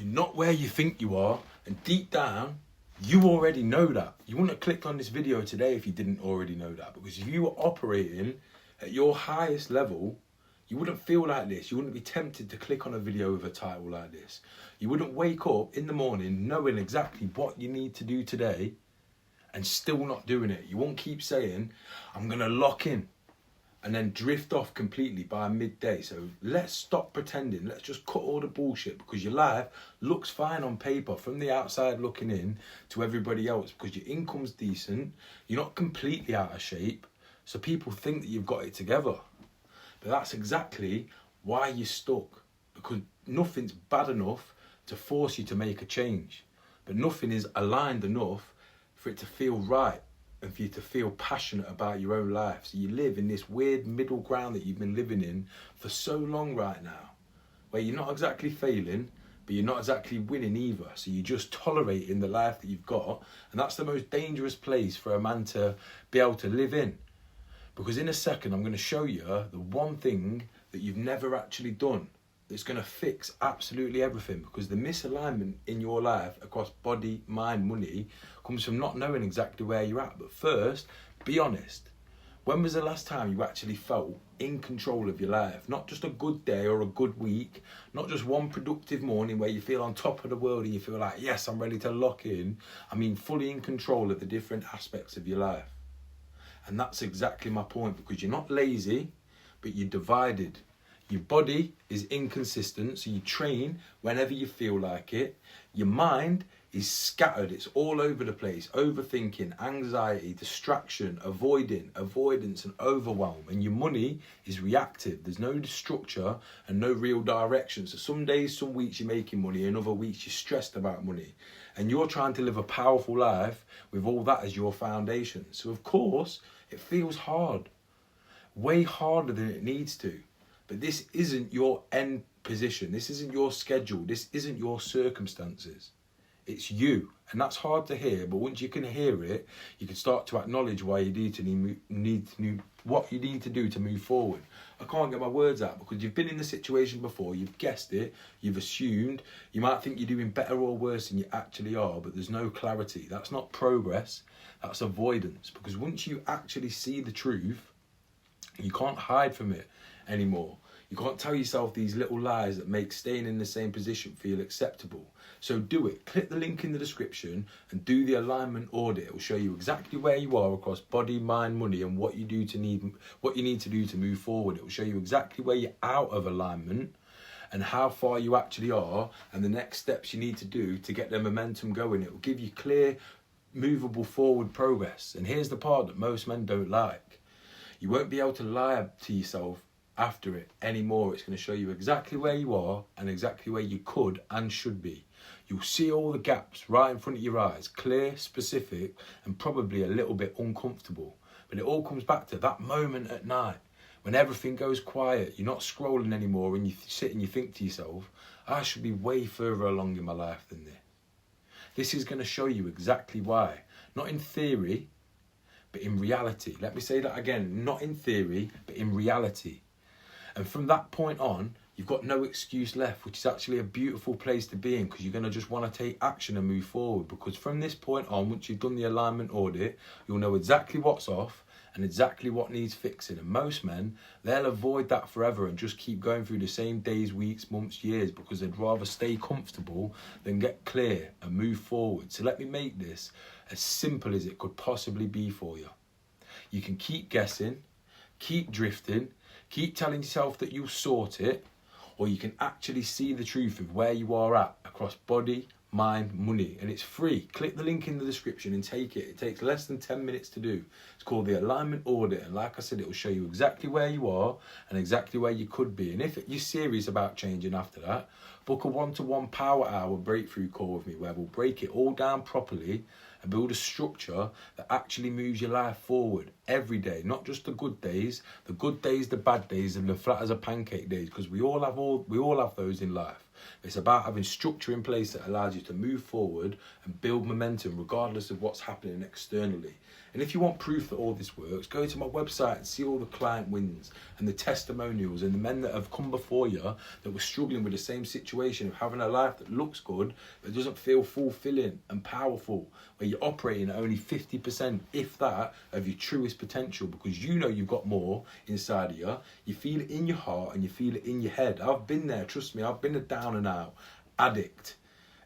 You're not where you think you are, and deep down, you already know that. You wouldn't have clicked on this video today if you didn't already know that, because if you were operating at your highest level, you wouldn't feel like this. You wouldn't be tempted to click on a video with a title like this. You wouldn't wake up in the morning knowing exactly what you need to do today and still not doing it. You won't keep saying, I'm going to lock in, and then drift off completely by midday. So let's stop pretending. Let's just cut all the bullshit, because your life looks fine on paper from the outside looking in to everybody else, because your income's decent. You're not completely out of shape. So people think that you've got it together. But that's exactly why you're stuck, because nothing's bad enough to force you to make a change. But nothing is aligned enough for it to feel right and for you to feel passionate about your own life. So you live in this weird middle ground that you've been living in for so long right now, where you're not exactly failing, but you're not exactly winning either. So you're just tolerating the life that you've got. And that's the most dangerous place for a man to be able to live in. Because in a second, I'm going to show you the one thing that you've never actually done that's going to fix absolutely everything. Because the misalignment in your life across body, mind, money comes from not knowing exactly where you're at. But first, be honest. When was the last time you actually felt in control of your life? Not just a good day or a good week, not just one productive morning where you feel on top of the world and you feel like, yes, I'm ready to lock in. I mean, fully in control of the different aspects of your life. And that's exactly my point, because you're not lazy, but you're divided. Your body is inconsistent, so you train whenever you feel like it. Your mind is scattered, it's all over the place. Overthinking, anxiety, distraction, avoidance and overwhelm. And your money is reactive. There's no structure and no real direction. So some days, some weeks you're making money, and other weeks you're stressed about money. And you're trying to live a powerful life with all that as your foundation. So of course, it feels hard. Way harder than it needs to. But this isn't your end position. This isn't your schedule. This isn't your circumstances. It's you. And that's hard to hear, but once you can hear it, you can start to acknowledge why you what you need to do to move forward. I can't get my words out, because you've been in the situation before, you've guessed it, you've assumed, you might think you're doing better or worse than you actually are, but there's no clarity. That's not progress, that's avoidance. Because once you actually see the truth, you can't hide from it anymore. You can't tell yourself these little lies that make staying in the same position feel acceptable. So do it. Click the link in the description and do the alignment audit. It will show you exactly where you are across body, mind, money, and what you need to do to move forward. It will show you exactly where you're out of alignment and how far you actually are, and the next steps you need to do to get the momentum going. It will give you clear, movable forward progress. And here's the part that most men don't like. You won't be able to lie to yourself after it anymore. It's going to show you exactly where you are and exactly where you could and should be. You'll see all the gaps right in front of your eyes, clear, specific, and probably a little bit uncomfortable. But it all comes back to that moment at night when everything goes quiet, you're not scrolling anymore, and you sit and you think to yourself, I should be way further along in my life than this. This is going to show you exactly why. Not in theory, but in reality. Let me say that again, not in theory, but in reality. And from that point on, you've got no excuse left, which is actually a beautiful place to be in, because you're going to just want to take action and move forward. Because from this point on, once you've done the alignment audit, you'll know exactly what's off and exactly what needs fixing. And most men, they'll avoid that forever and just keep going through the same days, weeks, months, years, because they'd rather stay comfortable than get clear and move forward. So let me make this as simple as it could possibly be for you. You can keep guessing, keep drifting, keep telling yourself that you'll sort it, or you can actually see the truth of where you are at across body, mind, money. And it's free. Click the link in the description and take it. It takes less than 10 minutes to do. It's called the Alignment Audit. And like I said, it will show you exactly where you are and exactly where you could be. And if you're serious about changing after that, book a one-to-one power hour breakthrough call with me, where we'll break it all down properly and build a structure that actually moves your life forward every day, not just the good days, the bad days, and the flat as a pancake days, because we all have those in life. It's about having structure in place that allows you to move forward and build momentum regardless of what's happening externally. And if you want proof that all this works, go to my website and see all the client wins and the testimonials and the men that have come before you that were struggling with the same situation of having a life that looks good but doesn't feel fulfilling and powerful, where you're operating at only 50%, if that, of your truest potential, because you know you've got more inside of you. You feel it in your heart and you feel it in your head. I've been there, trust me. I've been a down and out addict,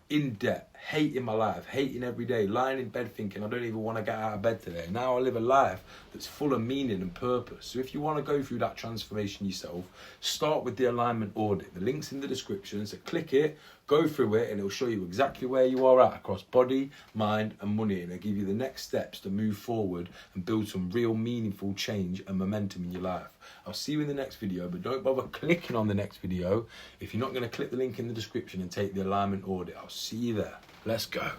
in debt, hating my life, hating every day, lying in bed thinking I don't even want to get out of bed today. Now I live a life that's full of meaning and purpose. So if you want to go through that transformation yourself, start with the alignment audit. The link's in the description, so click it, go through it, and it'll show you exactly where you are at across body, mind and money, and it'll give you the next steps to move forward and build some real meaningful change and momentum in your life. I'll see you in the next video, but don't bother clicking on the next video if you're not going to click the link in the description and take the alignment audit. I'll see you there. Let's go.